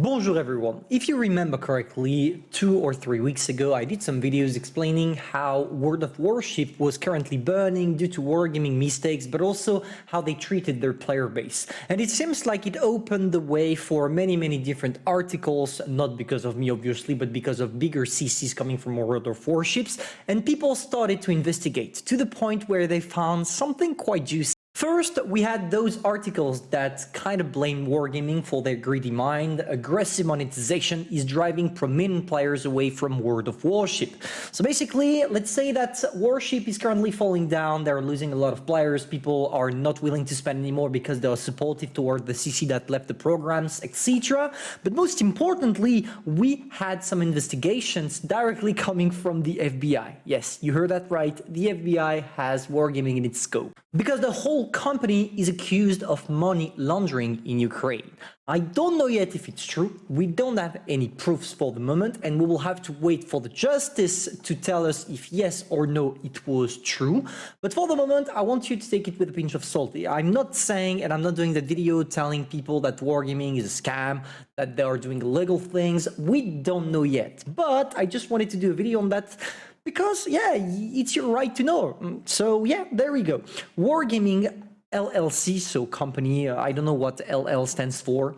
Bonjour everyone. If you remember correctly, 2 or 3 weeks ago I did some videos explaining how World of Warship was currently burning due to Wargaming mistakes, but also how they treated their player base. And it seems like it opened the way for many different articles, not because of me obviously, but because of bigger CCs coming from World of Warships, and people started to investigate to the point where they found something quite juicy. First, we had those articles that kind of blame Wargaming for their greedy mind. Aggressive monetization is driving prominent players away from World of Warship. So basically, let's say that Warship is currently falling down, they're losing a lot of players, people are not willing to spend anymore because they are supportive toward the CC that left the programs, etc. But most importantly, we had some investigations directly coming from the FBI. Yes, you heard that right, the FBI has Wargaming in its scope. Because the whole company is accused of money laundering in Ukraine. I don't know yet if it's true, we don't have any proofs for the moment, and we will have to wait for the justice to tell us if yes or no it was true. But for the moment, I want you to take it with a pinch of salt. I'm not saying, and I'm not doing that video telling people that Wargaming is a scam, that they are doing illegal things. We don't know yet, but I just wanted to do a video on that because, yeah, it's your right to know. So, yeah, there we go. Wargaming LLC, so company, I don't know what LL stands for,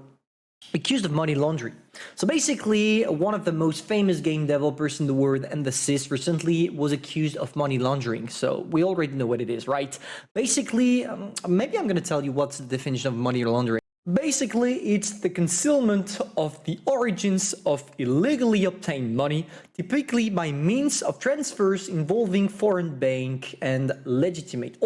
accused of money laundering. So basically, one of the most famous game developers in the world, and the CIS, recently was accused of money laundering. So we already know what it is, right? Basically, maybe I'm going to tell you what's the definition of money laundering. Basically, it's the concealment of the origins of illegally obtained money, typically by means of transfers involving foreign bank and legitimate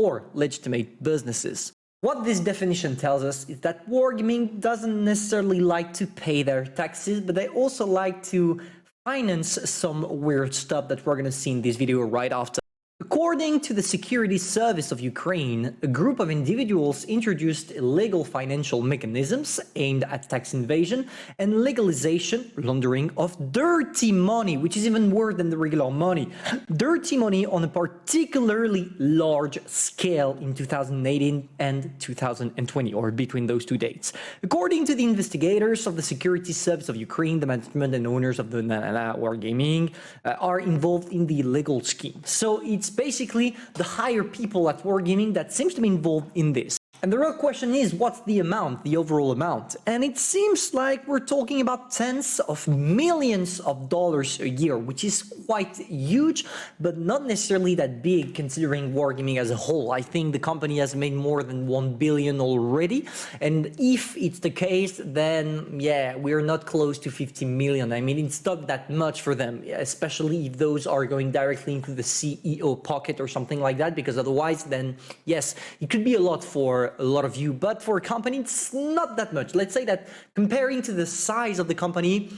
businesses. What this definition tells us is that Wargaming doesn't necessarily like to pay their taxes, but they also like to finance some weird stuff that we're going to see in this video right after. According to the Security Service of Ukraine, a group of individuals introduced illegal financial mechanisms aimed at tax evasion and legalization, laundering of dirty money, which is even worse than the regular money. Dirty money on a particularly large scale in 2018 and 2020, or between those two dates. According to the investigators of the Security Service of Ukraine, the management and owners of the Wargaming are involved in the illegal scheme. So it's basically the higher people at Wargaming that seems to be involved in this. And the real question is, what's the amount, the overall amount? And it seems like we're talking about tens of millions of dollars a year, which is quite huge, but not necessarily that big considering Wargaming as a whole. I think the company has made more than 1 billion already. And if it's the case, then yeah, we're not close to 50 million. I mean, it's not that much for them, especially if those are going directly into the CEO pocket or something like that, because otherwise then, yes, it could be a lot for a lot of you, but for a company, it's not that much. Let's say that comparing to the size of the company,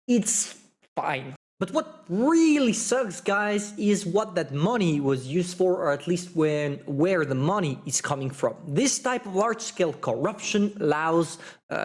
it's fine. But what really sucks, guys, is what that money was used for, or at least where the money is coming from. This type of large-scale corruption allows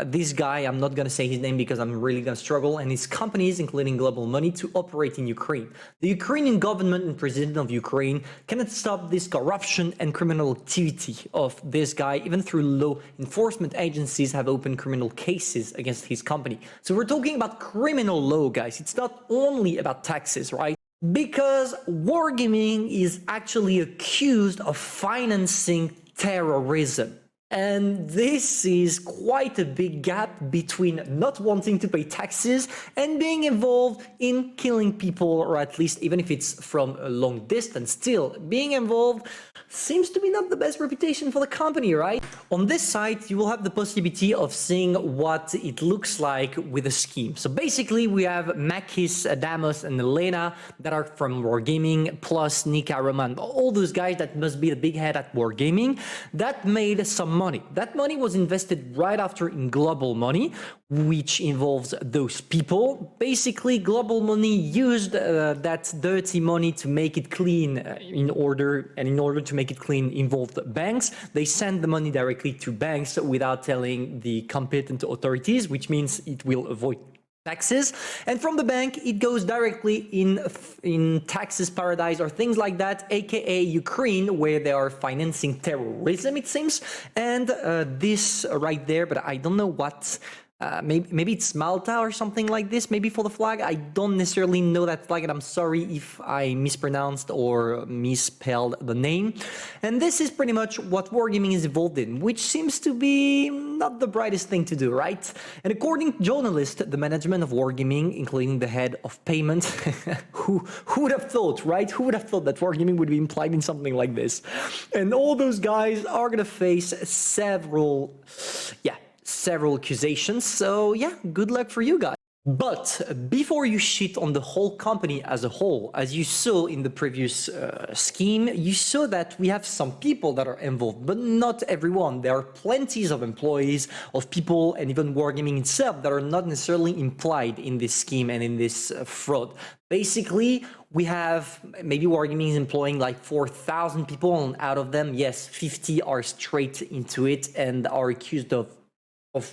this guy, I'm not going to say his name because I'm really going to struggle, and his companies, including Global Money, to operate in Ukraine. The Ukrainian government and president of Ukraine cannot stop this corruption and criminal activity of this guy, even through law enforcement agencies have opened criminal cases against his company. So we're talking about criminal law, guys. It's not only about taxes, right? Because Wargaming is actually accused of financing terrorism. And this is quite a big gap between not wanting to pay taxes and being involved in killing people, or at least even if it's from a long distance, still being involved seems to be not the best reputation for the company, right? On this site, you will have the possibility of seeing what it looks like with a scheme. So basically, we have Makis, Adamos, and Elena that are from Wargaming, plus Nika, Roman, all those guys that must be the big head at Wargaming that made some money. That money was invested right after in Global Money, which involves those people. Basically, Global Money used that dirty money to make it clean in order to make it clean involved banks. They send the money directly to banks without telling the competent authorities, which means it will avoid taxes, and from the bank it goes directly in taxes paradise or things like that, aka Ukraine, where they are financing terrorism, it seems. And this right there, but I don't know what maybe it's Malta or something like this, maybe for the flag. I don't necessarily know that flag, and I'm sorry if I mispronounced or misspelled the name. And this is pretty much what Wargaming is involved in, which seems to be not the brightest thing to do, right? And according to journalists, the management of Wargaming, including the head of payment, who would have thought, right? Who would have thought that Wargaming would be implied in something like this? And all those guys are gonna face several accusations, so yeah, good luck for you guys. But before you shit on the whole company as a whole, as you saw in the previous scheme, you saw that we have some people that are involved, but not everyone. There are plenties of employees, of people, and even Wargaming itself that are not necessarily implied in this scheme and in this fraud. Basically, we have maybe Wargaming is employing like 4,000 people, and out of them, yes, 50 are straight into it and are accused of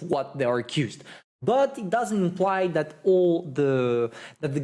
what they are accused. But it doesn't imply that the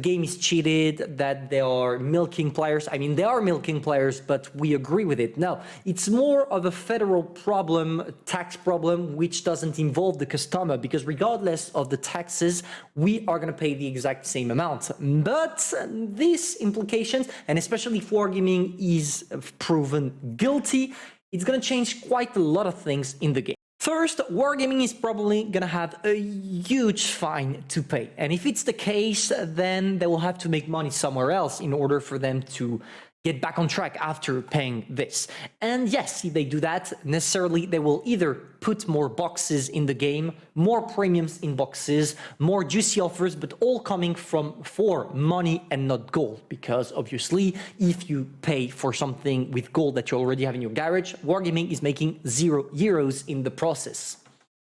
game is cheated, that they are milking players. I mean, they are milking players, but we agree with it. Now, it's more of a federal problem, tax problem, which doesn't involve the customer, because regardless of the taxes, we are going to pay the exact same amount. But these implications, and especially if Wargaming is proven guilty, it's going to change quite a lot of things in the game. First, Wargaming is probably gonna have a huge fine to pay. And if it's the case, then they will have to make money somewhere else in order for them to get back on track after paying this. And yes, if they do that, necessarily they will either put more boxes in the game, more premiums in boxes, more juicy offers, but all coming for money and not gold. Because obviously, if you pay for something with gold that you already have in your garage, Wargaming is making €0 in the process.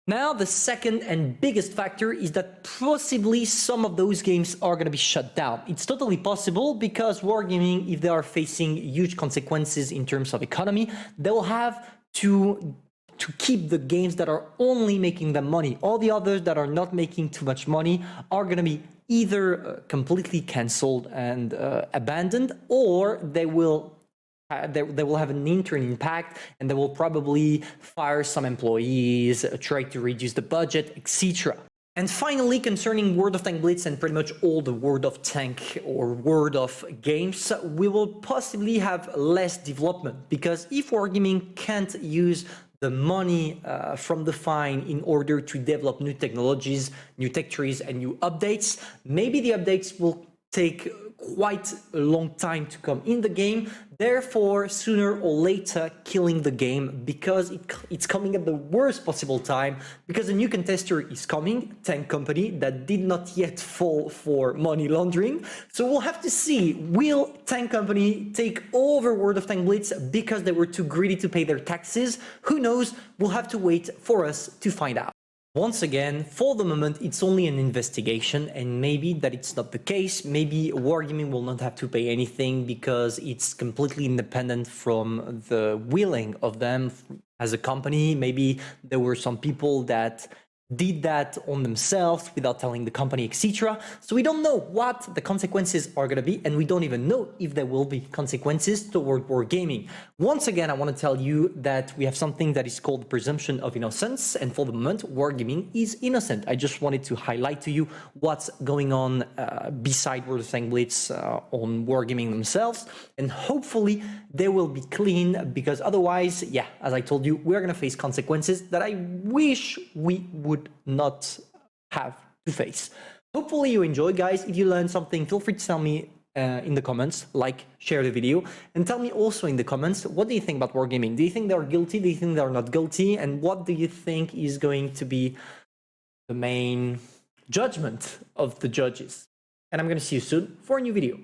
Now, the second and biggest factor is that possibly some of those games are going to be shut down. It's totally possible because Wargaming, if they are facing huge consequences in terms of economy, they will have to keep the games that are only making them money. All the others that are not making too much money are going to be either completely cancelled and abandoned, or they will have an intern impact, and they will probably fire some employees, try to reduce the budget, etc. And finally, concerning World of Tank Blitz and pretty much all the World of Tank or World of games, we will possibly have less development, because if Wargaming can't use the money from the fine in order to develop new technologies, new tech trees, and new updates, maybe the updates will take quite a long time to come in the game, therefore sooner or later killing the game, because it's coming at the worst possible time, because a new contester is coming, Tank Company, that did not yet fall for money laundering. So we'll have to see, will Tank Company take over World of Tank Blitz because they were too greedy to pay their taxes? Who knows? We'll have to wait for us to find out. Once again, for the moment, it's only an investigation, and maybe that it's not the case. Maybe Wargaming will not have to pay anything because it's completely independent from the willing of them as a company. Maybe there were some people that did that on themselves without telling the company, etc. So we don't know what the consequences are going to be, and we don't even know if there will be consequences toward Wargaming. Once again, I want to tell you that we have something that is called presumption of innocence, and for the moment, Wargaming is innocent. I just wanted to highlight to you what's going on beside World of Tank Blitz on Wargaming themselves, and hopefully they will be clean, because otherwise, yeah, as I told you, we're going to face consequences that I wish we would not have to face. Hopefully you enjoyed, guys. If you learned something, feel free to tell me in the comments, like, share the video, and tell me also in the comments, what do you think about Wargaming? Do you think they're guilty? Do you think they're not guilty? And what do you think is going to be the main judgment of the judges? And I'm going to see you soon for a new video.